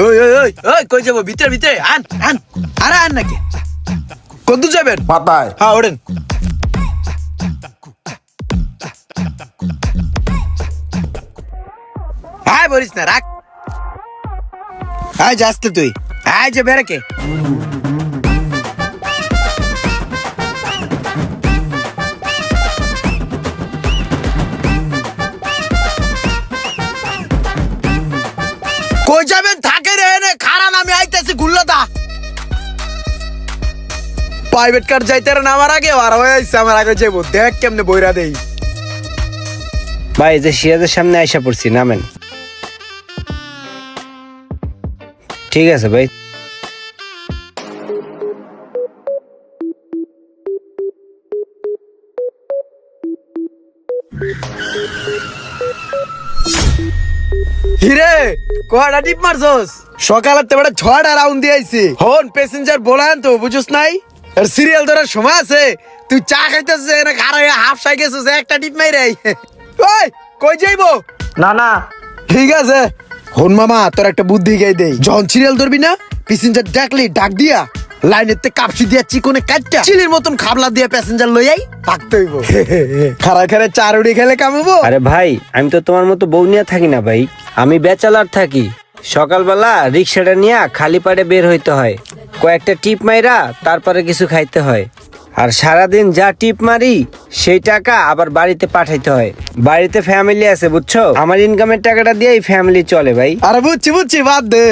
ওই ওই ওই ওই কই যাবো? ভিতরে ভিতরে আন আন। আরে আন নাকি? কত যাবেন? পাতায়। হ্যাঁ ওঠেন। হ্যাঁ বলিস না, রাখ। হ্যাঁ যাস তো তুই। হ্যাঁ যে বেড়াকে কই যাবেন? থাকে রে নে খারান, আমি আইতেছি গুল্লাদা। প্রাইভেট কার যাইতে নামার আগে আর হয়ে আইছে আমার আগে যাইবো। দেখ কেমনে বইরা দেই। ভাই যে সিরাজের সামনে আইসা পড়ছি, নামেন। ঠিক আছে ভাই। হিরে কয়টা টিপ মারছস? সকালের তো বেটা 6টা রাউন্ড দিয়ে আইছি। হন প্যাসেঞ্জার বলান তো বুঝছস নাই? আর সিরিয়াল ধরার সময় আছে? তুই চা খাইতেছিস না খারাই হাফ সাই গেছিস, একটা টিপ মাইরে আই। ওই কই যাইবো? না না, ঠিক আছে। হন মামা তোর একটা বুদ্ধি গাই দেই। যখন সিরিয়াল ধরবি না, প্যাসেঞ্জার ডাকলি ডাক দিয়া লাইনের তে কাপসি দিয়া চিকনে কাটটা চিলির মতন খাবলা দিয়া প্যাসেঞ্জার লই আই থাকতে হইব। খারা খারা চার উড়ি খেলে কামাবো। আরে ভাই, আমি তো তোমার মতো বউ নিয়ে থাকি না ভাই, আমি ব্যাচেলার থাকি। সকালবেলা রিক্সাটা নিয়ে খালি পাড়ে বের হইতে হয়, কয়েকটা টিপ মাইরা তারপরে কিছু খাইতে হয়। আর সারাদিন যা টিপ মারি সেই টাকা আবার বাড়িতে পাঠাইতে হয়। বাড়িতে ফ্যামিলি আছে বুঝছো, আমার ইনকামের টাকাটা দিয়েই ফ্যামিলি চলে ভাই। আরে বুঝছি বুঝছি, বাদ দে।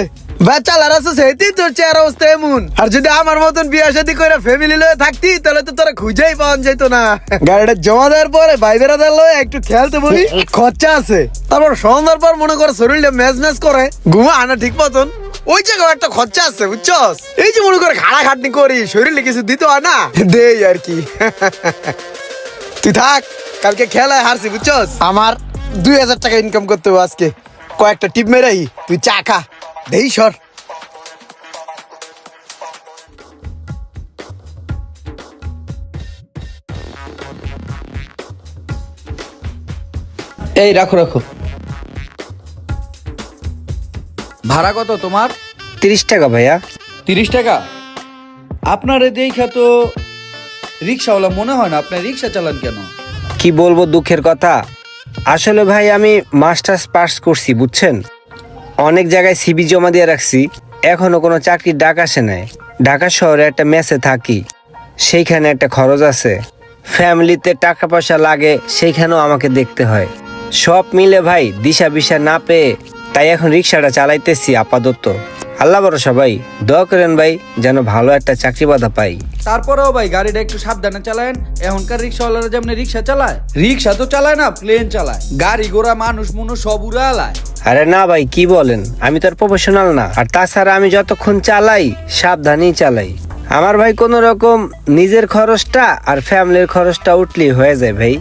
ব্যাচালার আছে সেইটি তোর চেহারা অবস্থা এমন। আর যদি আমার মতন বিয়া শাদী করে ফ্যামিলি লয়ে থাকতি তাহলে তো তোরা খুঁজেই পাওয়া যেত না। গাড়িটা জমা দেওয়ার পরে ভাই বেড়াদার লয়ে একটু খেলতে বলি, খরচা আছে। তারপর সন্ধ্যার পর মনে করে শরীরটা ম্যাজ ম্যাজ করে, ঘুমা আনা ঠিক মতন, ওই জায়গায় একটা খরচা আছে বুঝছস। এই যে মনে করে খাড়া খাটনি করি, শরীরে কিছু দিতে হয় না, দেই আর কি। তুই থাক, কালকে খেলায় হারছি বুঝছস। আমার 2000 টাকা ইনকাম করতে হবে আজকে। কয়েকটা টিপ মেরাই, তুই চা খা দেই সর। এই রাখো রাখো। ভাড়া কত তোমার? 30 টাকা ভাইয়া। 30 টাকা? আপনার দেখা তো রিক্সাওয়ালা মনে হয় না, আপনি রিক্সা চালান কেন? কি বলবো দুঃখের কথা, আসলে ভাই আমি মাস্টার্স পাস করছি বুঝছেন, অনেক জায়গায় সিভি জমা দিয়ে রাখছি, এখনো কোনো চাকরির ডাক আসে নাই। ঢাকা শহরে একটা মেসে থাকি, সেইখানে একটা খরচ আছে, ফ্যামিলিতে টাকা পয়সা লাগে, সেইখানেও আমাকে দেখতে হয়। সব মিলে ভাই দিশা বিশা না পেয়ে তাই এখন রিক্সাটা চালাইতেছি আপাতত। আল্লাহ ভরসা ভাই, দোয়া করেন ভাই যেন ভালো একটা চাকরি বাধা পাই। তারপরেও ভাই গাড়িটা একটু সাবধানে চালায়েন। এখনকার রিক্সাওয়ালারা যেমন রিক্সা চালায়, রিক্সা তো চালায় না, প্লেন চালায়। গাড়ি ঘোড়া মানুষ মনুষ সব উড়ে আলায়। আরে না ভাই কি বলেন, আমি তো আর প্রফেশনাল না। আর তাছাড়া আমি যতক্ষণ চালাই সাবধানেই চালাই। আমার ভাই কোনো রকম নিজের খরচটা আর ফ্যামিলির খরচটা উঠলেই হয়ে যায় ভাই,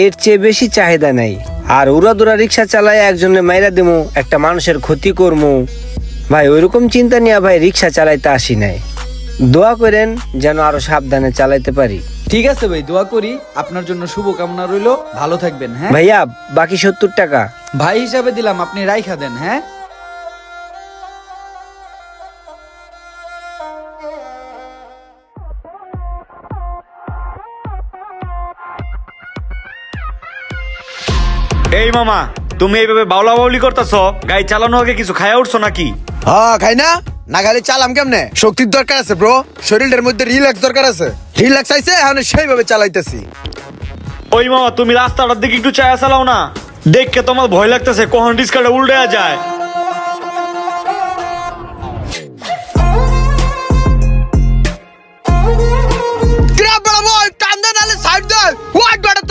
এর চেয়ে বেশি চাহিদা নাই। আর উড়াদুরা রিক্সা চালাই একজনের মাইরা দিমু, একটা মানুষের ক্ষতি করমু ভাই, ওইরকম চিন্তা নিয়ে ভাই রিক্সা চালাইতে আসি নাই। দোয়া করেন যেন আরো সাবধানে চালাইতে পারি। ঠিক আছে ভাই, দোয়া করি, আপনার জন্য শুভকামনা রইলো, ভালো থাকবেন। হ্যাঁ ভাইয়া বাকি 70 টাকা ভাই হিসাবে দিলাম, আপনি রাইখা দেন। হ্যাঁ এই মামা, তুমি এইভাবে বাউলা বাউলি করতেছ, গাড়ি চালানো আগে কিছু খায়া উঠছো নাকি? হ্যাঁ খাই না, না খালি চালাম কেমনে? শক্তির দরকার আছে ব্রো, শরীরের মধ্যে রিল্যাক্স দরকার আছে। রিল্যাক্স আইছে এখন সেইভাবে চালাইতেছি। ওই মামা তুমি রাস্তাটার দিকে একটু চায়া চালাও না, দেখকে তোমার ভয় লাগতেছে কখন রিস্কাটা উল্টে যায়।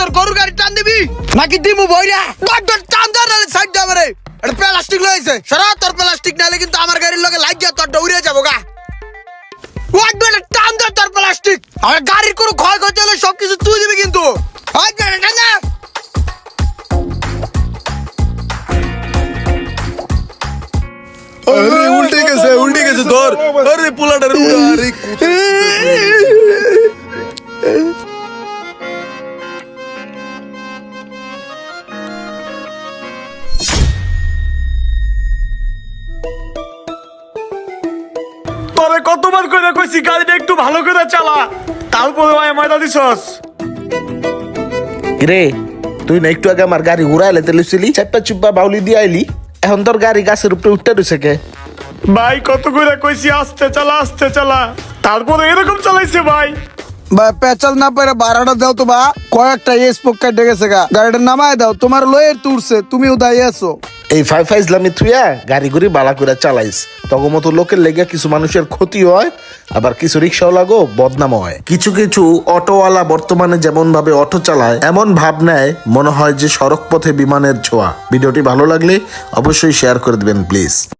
তোর গরুর গাড়ি টান দিবি নাকি দিমু বইরা? টান দে নালে সাইড দে আমারে। এটা প্লাস্টিক লইছে, সরা তোর প্লাস্টিক নালে কিন্তু আমার গাড়ির লগে লাগিয়া তোরটা উড়ে যাবো গা। ওয়াট বেটা টান দে তোর প্লাস্টিক। আমার গাড়ির কোনো ক্ষয় করতে হলে সবকিছু তুই দিবি কিন্তু। হাই বেটা টান দে। আরে উল্টে গেছে তোর। আরে পোলাটার উড়া। আরে তোরে কতবার করে কইছি গাড়িটা একটু ভালো করে চালা, তারপরে ভাই ময়দা দিছস। রে তুই না একটু আগে আমার গাড়ি ঘুরাইলে তেলিছিলি, চাপা চুপা বাউলি দিয়ে আইলি, এখন তোর গাড়ি গাছের উপরে উঠতে রয়েছে কে? ভাই কত করে কইছি আস্তে চালা, তারপরে এরকম চালাইছে ভাই। ভাই পেঁচাল না পারে ভাড়াটা দাও তো বা, কয়েকটা স্পোক কেটে গেছে গা, গাড়িটা নামায় দাও, তোমার লয়ের তুলছে, তুমিও দাঁড়িয়ে আছো। এই ফাইজলামি থুইয়া গাড়ি ঘুরি বালা করে চালাইস, তখন মতো লোকের লেগে কিছু মানুষের ক্ষতি হয়, আবার কিছু রিক্সাওয়ালাগো বদনাম হয়। কিছু কিছু অটোওয়ালা বর্তমানে যেমন ভাবে অটো চালায়, এমন ভাব নেয় মনে হয় যে সড়ক পথে বিমানের ছোঁয়া। ভিডিওটি ভালো লাগলে অবশ্যই শেয়ার করে দিবেন প্লিজ।